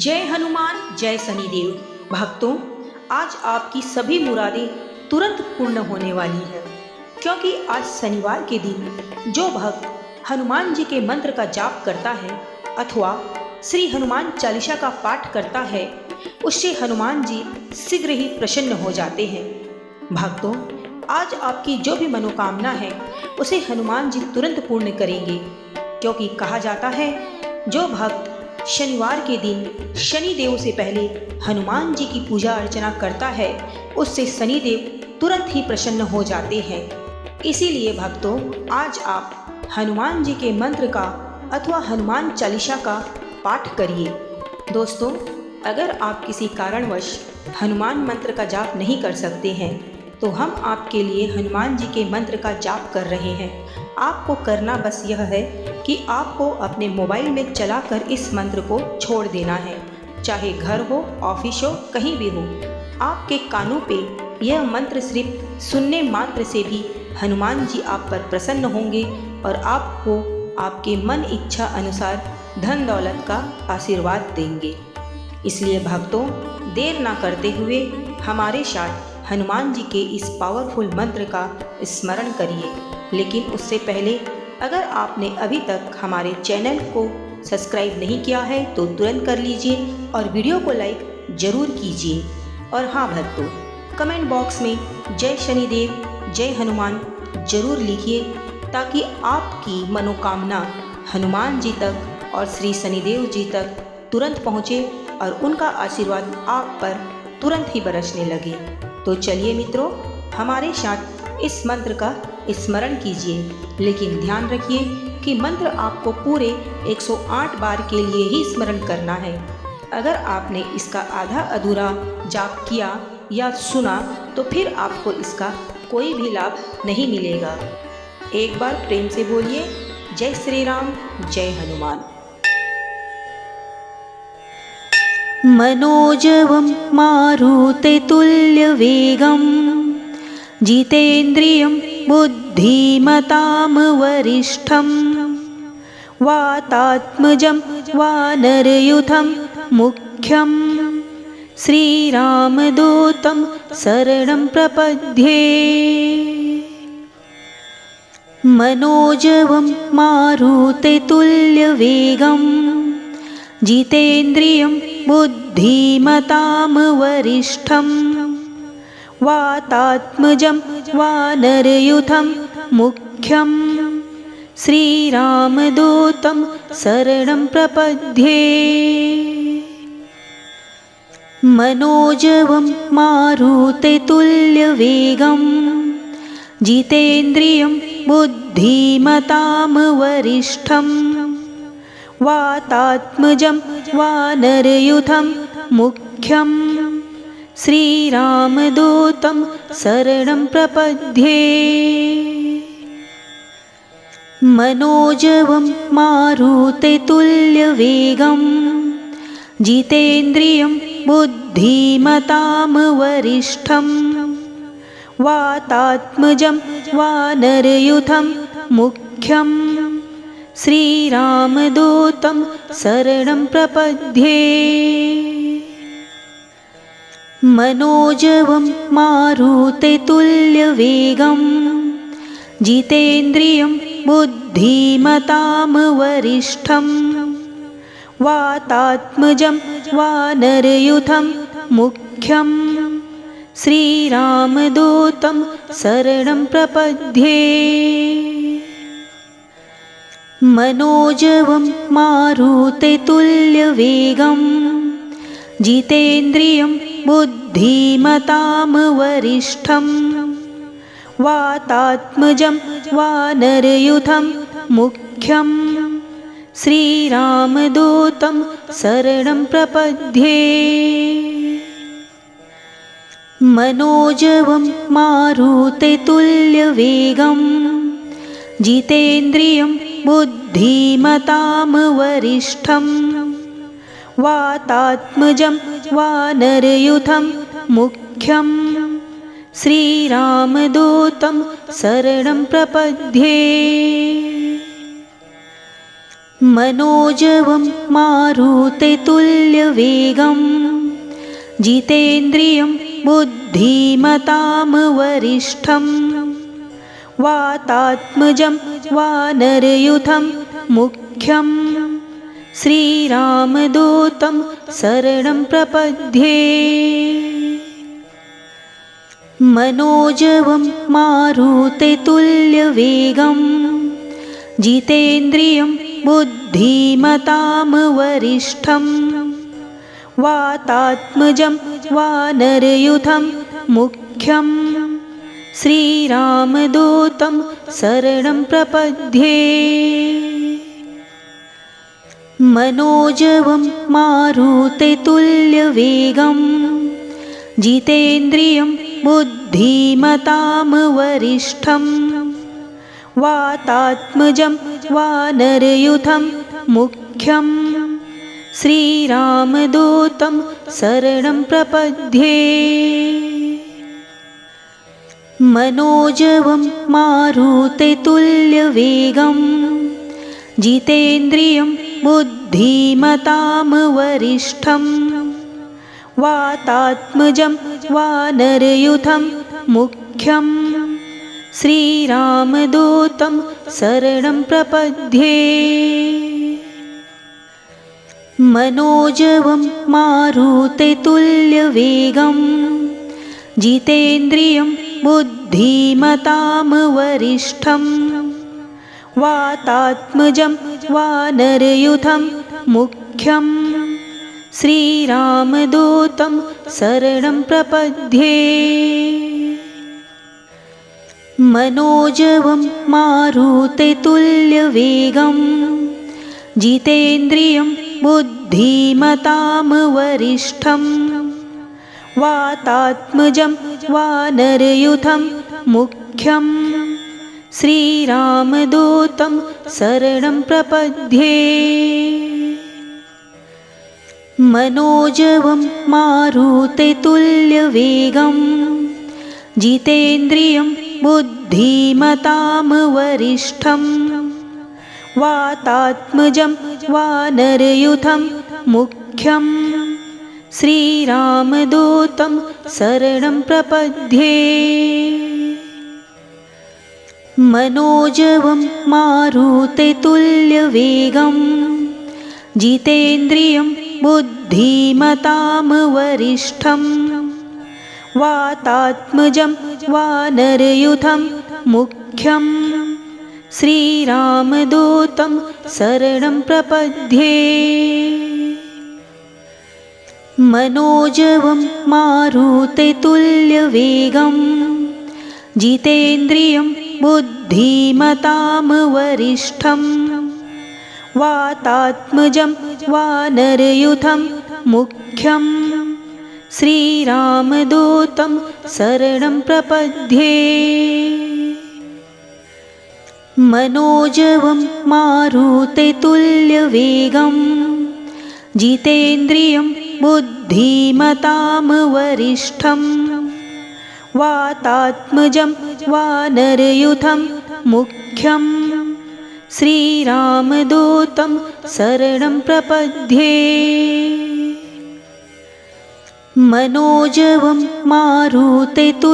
जय हनुमान जय शनिदेव। भक्तों, आज आपकी सभी मुरादें तुरंत पूर्ण होने वाली है, क्योंकि आज शनिवार के दिन जो भक्त हनुमान जी के मंत्र का जाप करता है अथवा श्री हनुमान चालीसा का पाठ करता है, उससे हनुमान जी शीघ्र ही प्रसन्न हो जाते हैं। भक्तों, आज आपकी जो भी मनोकामना है उसे हनुमान जी तुरंत पूर्ण करेंगे, क्योंकि कहा जाता है जो भक्त शनिवार के दिन शनिदेव से पहले हनुमान जी की पूजा अर्चना करता है उससे शनिदेव तुरंत ही प्रसन्न हो जाते हैं। इसीलिए भक्तों, आज आप हनुमान जी के मंत्र का अथवा हनुमान चालीसा का पाठ करिए। दोस्तों, अगर आप किसी कारणवश हनुमान मंत्र का जाप नहीं कर सकते हैं तो हम आपके लिए हनुमान जी के मंत्र का जाप कर रहे हैं। आपको करना बस यह है कि आपको अपने मोबाइल में चलाकर इस मंत्र को छोड़ देना है, चाहे घर हो, ऑफिस हो, कहीं भी हो। आपके कानों पे यह मंत्र सिर्फ सुनने मात्र से भी हनुमान जी आप पर प्रसन्न होंगे और आपको आपके मन इच्छा अनुसार धन दौलत का आशीर्वाद देंगे। इसलिए भक्तों, देर ना करते हुए हमारे साथ हनुमान जी के इस पावरफुल मंत्र का स्मरण करिए। लेकिन उससे पहले अगर आपने अभी तक हमारे चैनल को सब्सक्राइब नहीं किया है तो तुरंत कर लीजिए और वीडियो को लाइक जरूर कीजिए। और हाँ भक्तों, कमेंट बॉक्स में जय शनिदेव जय हनुमान जरूर लिखिए, ताकि आपकी मनोकामना हनुमान जी तक और श्री शनिदेव जी तक तुरंत पहुँचे और उनका आशीर्वाद आप पर तुरंत ही बरसने लगे। तो चलिए मित्रों, हमारे साथ इस मंत्र का स्मरण कीजिए, लेकिन ध्यान रखिए कि मंत्र आपको पूरे 108 बार के लिए ही स्मरण करना है। अगर आपने इसका आधा अधूरा जाप किया या सुना तो फिर आपको इसका कोई भी लाभ नहीं मिलेगा। एक बार प्रेम से बोलिए जय श्री राम जय हनुमान। मनोजवं मारुततुल्यवेगं जितेन्द्रियं बुद्धिमतां वरिष्ठं वातात्मजं वानरयूथं मुख्यं श्रीरामदूतं शरणं प्रपद्ये। मनोजवं मारुततुल्यवेगं जितेन्द्रियं बुद्धिमतां वरिष्ठं वातात्मजं वानरयूथं मुख्यं श्रीरामदूतं शरणं प्रपद्ये। मनोजवं मारुततुल्यवेगं जितेन्द्रियं बुद्धिमतां वरिष्ठं वातात्मजं वानरयूथं मुख्यं श्रीरामदूतं शरणं प्रपद्ये। मनोजवं मारुततुल्यवेगं जितेन्द्रियं बुद्धिमतां वरिष्ठं वातात्मजं वानरयूथं मुख्यं श्रीरामदूतं शरणं प्रपद्ये। मनोजवं मारुततुल्यवेगं जितेन्द्रियं बुद्धिमतां वरिष्ठं वातात्मजं वानरयूथं मुख्यं श्रीरामदूतं शरणं प्रपद्ये। मनोजवं मारुततुल्यवेगं जितेन्द्रियं बुद्धिमतां वरिष्ठं वातात्मजं वानरयूथं मुख्यं श्रीरामदूतं शरणं प्रपद्ये। मनोजवं मारुततुल्यवेगं जितेन्द्रियं बुद्धिमतां वरिष्ठं वातात्मजं वानरयूथं मुख्यं श्रीरामदूतं शरणं प्रपद्ये। मनोजवं मारुततुल्यवेगं जितेन्द्रियं बुद्धिमतां वरिष्ठं वातात्मजं वानरयूथं मुख्यं श्रीरामदूतं शरणं प्रपद्ये। मनोजवं मारुततुल्यवेगं जितेन्द्रियं बुद्धिमतां वरिष्ठं वातात्मजं वानरयूथं मुख्यं श्रीरामदूतं शरणं प्रपद्ये। मनोजवं मारुततुल्यवेगं जितेन्द्रियं बुद्धिमतां वरिष्ठं वातात्मजं वानरयूथं मुख्यं श्रीरामदूतं शरणं प्रपद्ये। मनोजवं मारुततुल्यवेगं जितेन्द्रियं बुद्धिमतां वरिष्ठं वातात्मजं वानरयूथं मुख्यं श्रीरामदूतं शरणं प्रपद्ये। मनोजवं मारुततुल्यवेगं जितेन्द्रियं बुद्धिमतां वरिष्ठं वातात्मजं वानरयूथं मुख्यं श्रीरामदूतं शरणं प्रपद्ये। मनोजवं मारुततुल्यवेगं जितेन्द्रियं बुद्धिमतां वरिष्ठं वातात्मजं वानरयूथं मुख्यं श्रीरामदूतं शरणं प्रपद्ये। मनोजवं मारुततुल्यवेगं जितेन्द्रियं बुद्धिमतां वरिष्ठं वातात्मजं वानरयूथं मुख्यं श्रीरामदूतं शरणं प्रपद्ये। मनोजवं मारुततुल्यवेगं जितेन्द्रियं बुद्धिमतां वरिष्ठं वातात्मजं वानरयूथं मुख्यं श्रीरामदूतं शरणं प्रपद्ये। मनोजवं मारुततुल्यवेगं जितेन्द्रियं बुद्धिमतां वरिष्ठं वातात्मजं वानरयूथं मुख्यं श्रीरामदूतं शरणं प्रपद्ये। मनोजवं मारुततुल्यवेगं जितेन्द्रियं बुद्धिमतां वरिष्ठं वातात्मजं वानरयूथं मुख्यं श्रीरामदूतं शरणं प्रपद्ये। मनोजवं मारुततुल्यवेगं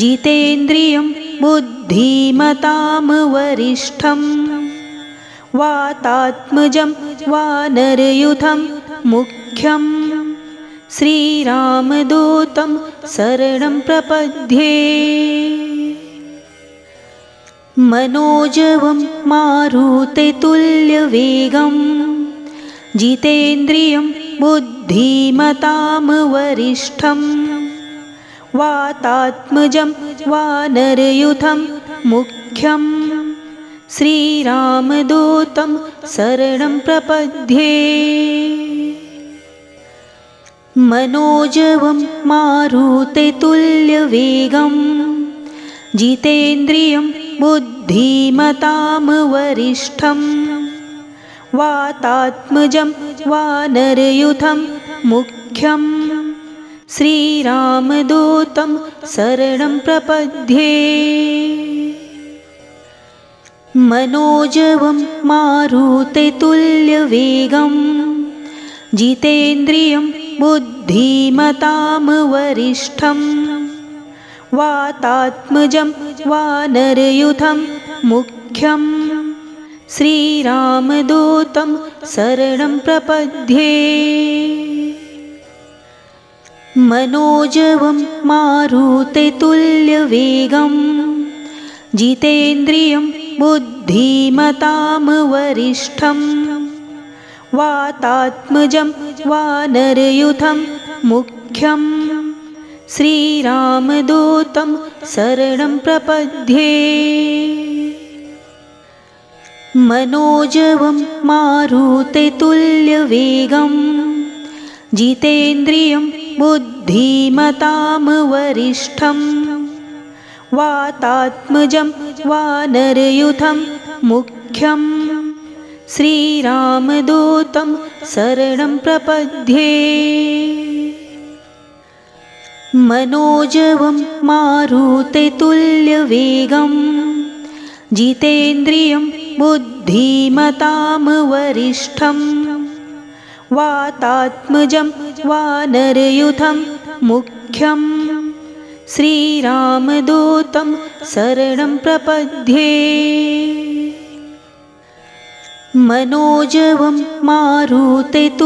जितेन्द्रियं बुद्धिमतां वरिष्ठं वातात्मजं वानरयूथं मुख्यं श्रीरामदूतं शरणं प्रपद्ये। मनोजवं मारुततुल्यवेगं जितेन्द्रियं बुद्धिमतां वरिष्ठं वातात्मजं वानरयूथं मुख्यं श्रीरामदूतं शरणं प्रपद्ये। मनोजवं मारुततुल्यवेगं जितेन्द्रियं बुद्धिमतां वरिष्ठं वातात्मजं वानरयूथं मुख्यं श्रीरामदूतं शरणं प्रपद्ये। मनोजवं मारुततुल्यवेगं जितेन्द्रियं बुद्धिमतां वरिष्ठं वातात्मजं वानरयूथं मुख्यं श्रीरामदूतं शरणं प्रपद्ये। मनोजवं मारुततुल्यवेगं जितेन्द्रियं बुद्धिमतां वरिष्ठं वातात्मजं वानरयूथं मुख्यं श्रीरामदूतं शरणं प्रपद्ये। मनोजवं मारुततुल्यवेगं जितेन्द्रियं बुद्धिमतां वरिष्ठं वातात्मजं वानरयूथं मुख्यं श्रीरामदूतं शरणं प्रपद्ये। मनोजवं मारुततुल्यवेगं जितेन्द्रियं बुद्धिमतां वरिष्ठं वातात्मजं वानरयूथं मुख्यं श्रीरामदूतं शरणं प्रपद्ये। मनोजवं मारुततुल्यवेगं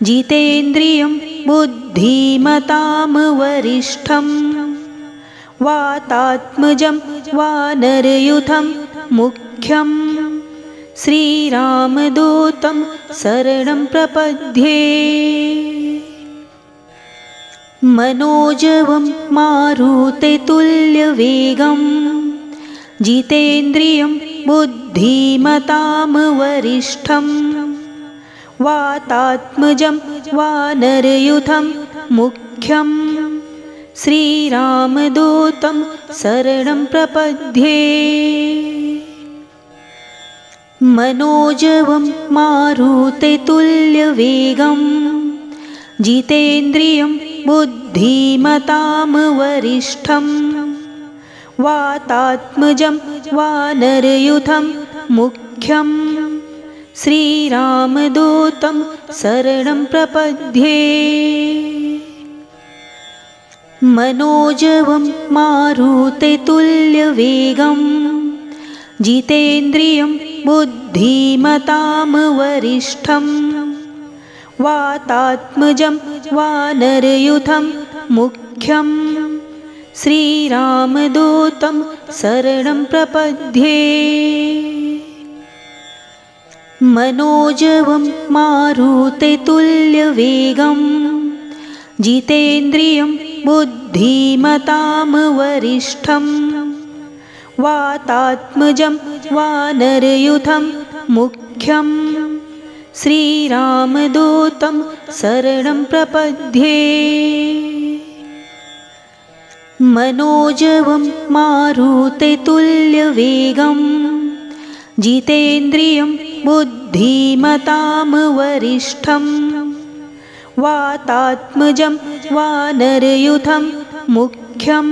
जितेन्द्रियं बुद्धिमतां वरिष्ठं वातात्मजं वानरयूथं मुख्यं श्रीरामदूतं शरणं प्रपद्ये। मनोजवं मारुततुल्यवेगं जितेन्द्रियं बुद्धिमतां वरिष्ठं वातात्मजं वानरयूथं मुख्यं श्रीरामदूतं शरणं प्रपद्ये। मनोजवं मारुततुल्यवेगं जितेन्द्रियं बुद्धिमतां वरिष्ठं वातात्मजं वानरयूथं मुख्यं श्रीरामदूतं शरणं प्रपद्ये। मनोजवं मारुततुल्यवेगं जितेन्द्रियं बुद्धिमतां वरिष्ठं वातात्मजं वानरयूथं मुख्यं श्रीरामदूतं शरणं प्रपद्ये। मनोजवं मारुततुल्यवेगं जितेन्द्रियं बुद्धिमतां वरिष्ठं वातात्मजं वानरयूथं मुख्यं श्रीरामदूतं शरणं प्रपद्ये। मनोजवं मारुततुल्यवेगं जितेन्द्रियं बुद्धिमतां वरिष्ठं वातात्मजं वानरयूथं मुख्यं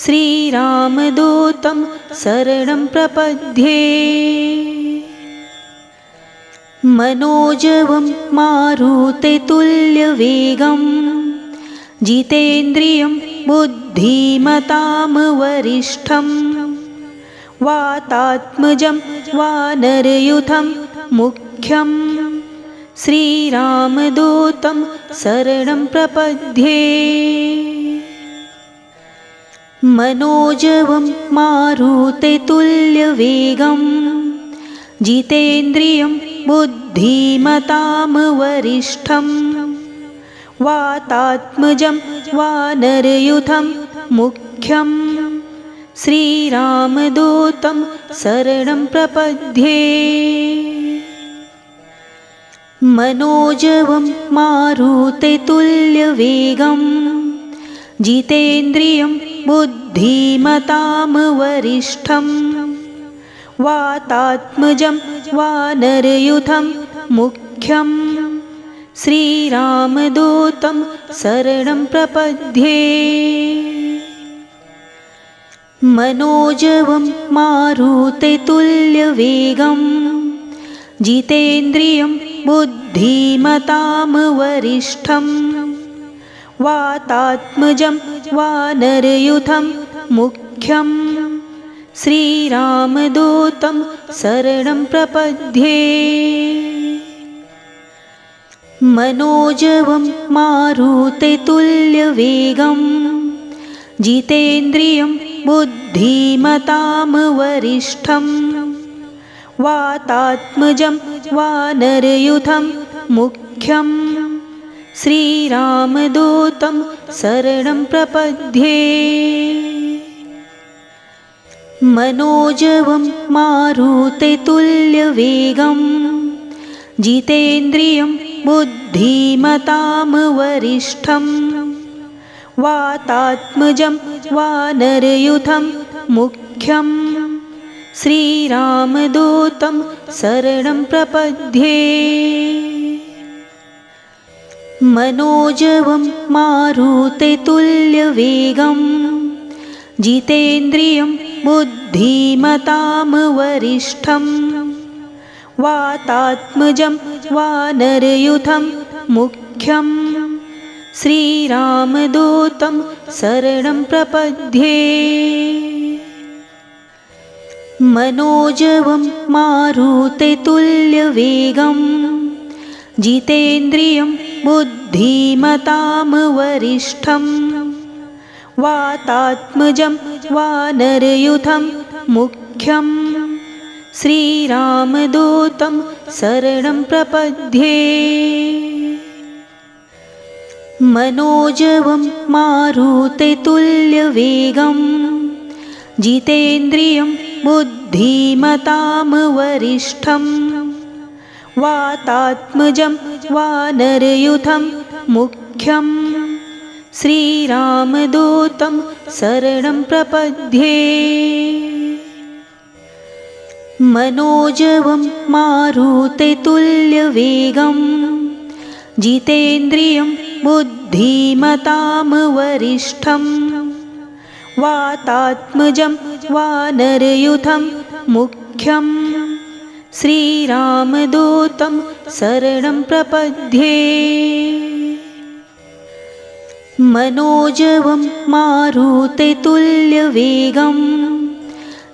श्रीरामदूतं शरणं प्रपद्ये। मनोजवं मारुततुल्यवेगं जितेन्द्रियं बुद्धिमतां वरिष्ठं वातात्मजं वानरयूथं मुख्यं श्रीरामदूतं शरणं प्रपद्ये। मनोजवं मारुततुल्यवेगं जितेन्द्रियं बुद्धिमतां वरिष्ठं वातात्मजं वानरयूथं मुख्यं श्रीरामदूतं शरणं प्रपद्ये। मनोजवं मारुततुल्यवेगं जितेन्द्रियं बुद्धिमतां वरिष्ठं वातात्मजं वानरयूथं मुख्यं श्रीरामदूतं शरणं प्रपद्ये। मनोजवं मारुततुल्यवेगं जितेन्द्रियं बुद्धिमतां वरिष्ठं वातात्मजं वानरयूथं मुख्यं श्रीरामदूतं शरणं प्रपद्ये। मनोजवं मारुततुल्यवेगं जितेन्द्रियं बुद्धिमतां वरिष्ठं वातात्मजं वानरयूथं मुख्यं श्रीरामदूतं शरणं प्रपद्ये। मनोजवं मारुततुल्यवेगं जितेन्द्रियं बुद्धिमतां वरिष्ठं वातात्मजं वानरयूथं मुख्यं श्रीरामदूतं शरणं प्रपद्ये। मनोजवं मारुततुल्यवेगं जितेन्द्रियं बुद्धिमतां वरिष्ठं वातात्मजं वानरयूथं मुख्यं श्रीरामदूतं शरणं प्रपद्ये। मनोजवं मारुततुल्यवेगं जितेन्द्रियं बुद्धिमतां वरिष्ठं वातात्मजं वानरयूथं मुख्यं श्रीरामदूतं शरणं प्रपद्ये। मनोजवं मारुततुल्यवेगं जितेन्द्रियं बुद्धिमतां वरिष्ठं वातात्मजं वानरयूथं मुख्यं श्रीरामदूतं शरणं प्रपद्ये। मनोजवं मारुततुल्यवेगं जितेन्द्रियं बुद्धिमतां वरिष्ठं वातात्मजं वानरयूथं मुख्यं श्रीरामदूतं शरणं प्रपद्ये। मनोजवं मारुततुल्यवेगं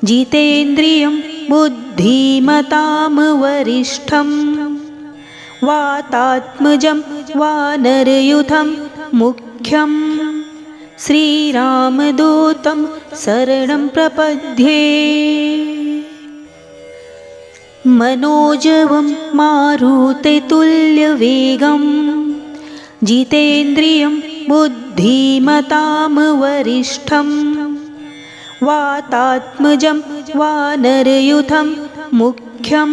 जितेन्द्रियं बुद्धिमतां वरिष्ठं वातात्मजं वानरयूथं मुख्यं श्रीरामदूतं शरणं प्रपद्ये। मनोजवं मारुततुल्यवेगं जितेन्द्रियं बुद्धिमतां वरिष्ठं वातात्मजं वानरयूथं मुख्यं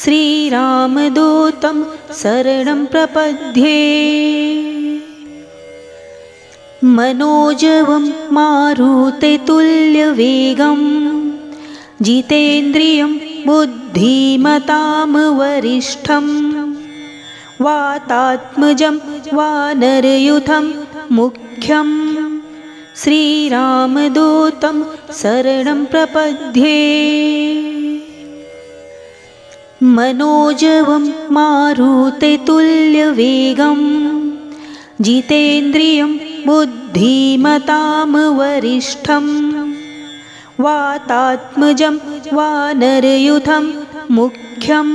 श्रीरामदूतं शरणं प्रपद्ये। मनोजवं मारुततुल्यवेगं जितेन्द्रियं बुद्धिमतां वरिष्ठं वातात्मजं वानरयूथं मुख्यं श्रीरामदूतं शरणं प्रपद्ये। मनोजवं मारुततुल्यवेगं जितेन्द्रियं बुद्धिमतां वरिष्ठं वातात्मजं वानरयूथं मुख्यं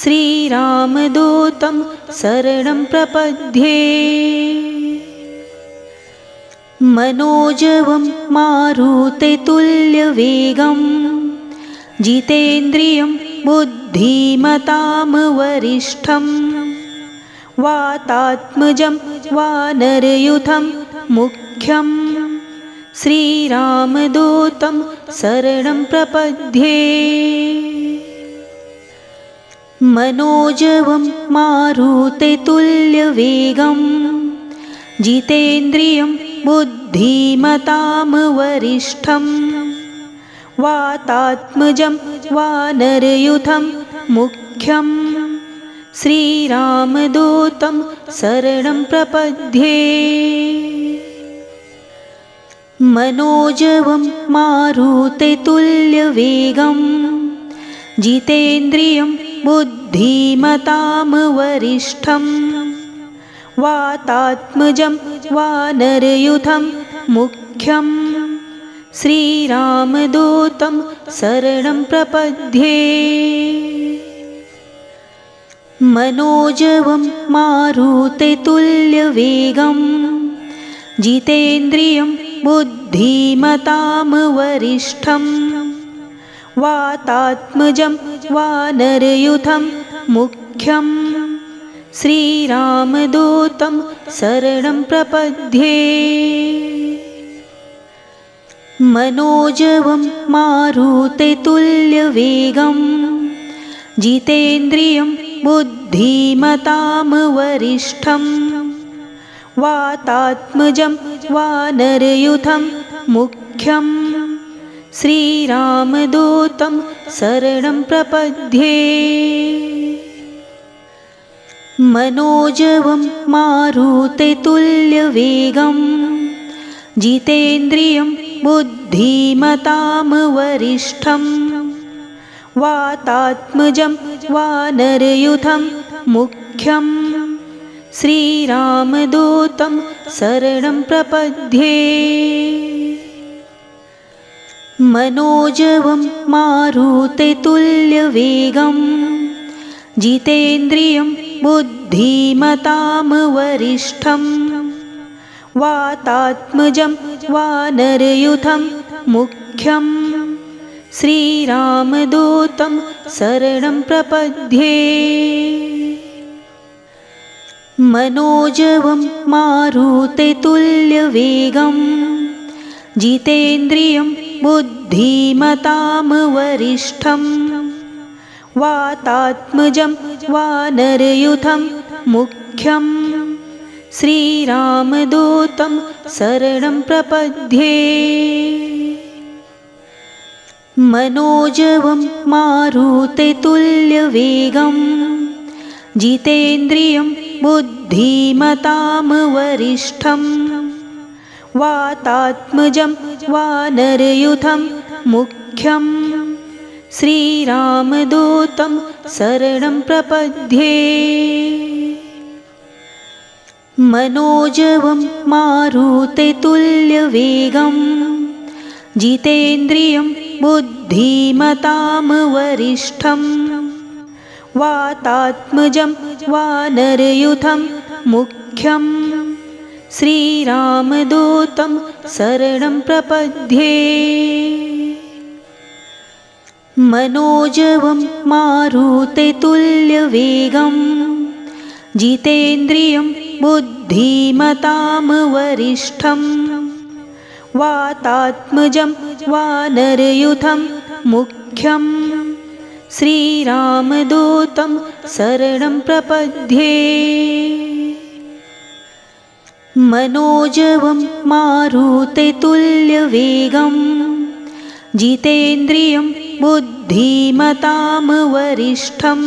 श्रीरामदूतं शरणं प्रपद्ये। मनोजवं मारुततुल्यवेगं जितेन्द्रियं बुद्धिमतां वरिष्ठं वातात्मजं वानरयूथं मुख्यं श्रीरामदूतं शरणं प्रपद्ये। मनोजवं मारुततुल्यवेगं जितेन्द्रियं बुद्धिमतां वरिष्ठं वातात्मजं वानरयूथं मुख्यं श्रीरामदूतं शरणं प्रपद्ये। मनोजवं मारुततुल्यवेगं जितेन्द्रियं बुद्धिमतां वरिष्ठं वातात्मजं वानरयूथं मुख्यं श्रीरामदूतं शरणं प्रपद्ये। मनोजवं मारुततुल्यवेगं जितेन्द्रियं बुद्धिमतां वरिष्ठं वातात्मजं वानरयूथं मुख्यं श्रीरामदूतं शरणं प्रपद्ये। मनोजवं मारुततुल्यवेगं जितेन्द्रियं बुद्धिमतां वरिष्ठं वातात्मजं वानरयूथं मुख्यं श्रीरामदूतं शरणं प्रपद्ये। मनोजवं मारुततुल्यवेगं जितेन्द्रियं बुद्धिमतां वरिष्ठं वातात्मजं वानरयूथं मुख्यं श्रीरामदूतं शरणं प्रपद्ये। मनोजवं मारुततुल्यवेगं जितेन्द्रियं बुद्धिमतां वरिष्ठं वातात्मजं वानरयूथं मुख्यं श्रीरामदूतं शरणं प्रपद्ये। मनोजवं मारुततुल्यवेगं जितेन्द्रियं बुद्धिमतां वरिष्ठं वातात्मजं वानरयूथं मुख्यं श्रीरामदूतं शरणं प्रपद्ये। मनोजवं मारुततुल्यवेगं जितेन्द्रियं बुद्धिमतां वरिष्ठं वातात्मजं वानरयूथं मुख्यं श्रीरामदूतं शरणं प्रपद्ये। मनोजवं मारुततुल्यवेगं जितेन्द्रियं बुद्धिमतां वरिष्ठं वातात्मजं वानरयूथं मुख्यं श्रीरामदूतं शरणं प्रपद्ये। मनोजवं मारुततुल्यवेगं जितेन्द्रियं बुद्धिमतां वरिष्ठं वातात्मजं वानरयूथं मुख्यं श्रीरामदूतं शरणं प्रपद्ये। मनोजवं मारुततुल्यवेगं जितेन्द्रियं बुद्धिमतां वरिष्ठं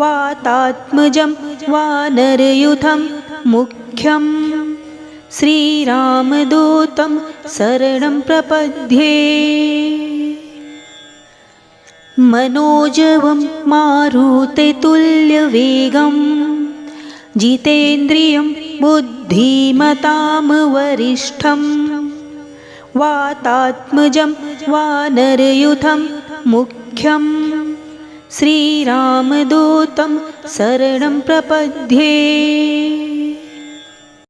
वातात्मजं वानरयूथं मुख्यं श्रीरामदूतं शरणं प्रपद्ये। मनोजवं मारुततुल्यवेगं जितेन्द्रियं बुद्धिमतां वरिष्ठं वातात्मजं वानरयूथं मुख्यं श्रीरामदूतं शरणं प्रपद्ये।